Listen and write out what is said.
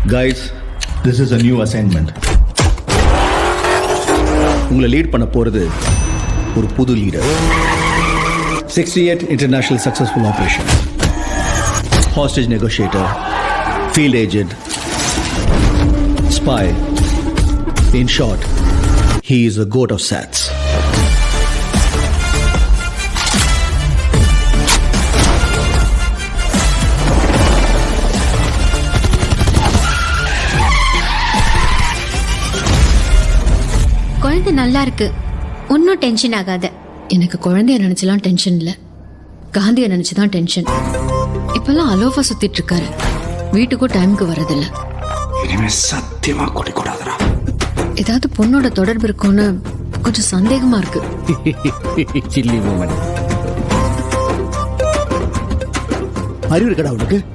Guys, this is a new assignment. உங்களை lead பண்ண போறது ஒரு புது leader. 68 international successful operation. Hostage negotiator, field agent, spy. In short, he is a goat of SATS. குழந்தை நல்லா இருக்கு, ஒன்னும் டென்ஷன் ஆகாத. எனக்கு குழந்தைய நினைச்சலாம் டென்ஷன் இல்ல, காந்திய நினைச்சுதான் டென்ஷன். இப்பெல்லாம் அலோஃபா சுத்திட்டு இருக்காரு, வீட்டுக்கும் டைமுக்கு வர்றதில்ல. இனிமே சத்தியமா கூடாதுடா. ஏதாவது பொண்ணோட தொடர்பு இருக்கும்னு கொஞ்சம் சந்தேகமா இருக்கு. Silly moment. அறிவு இருக்கடா உனக்கு?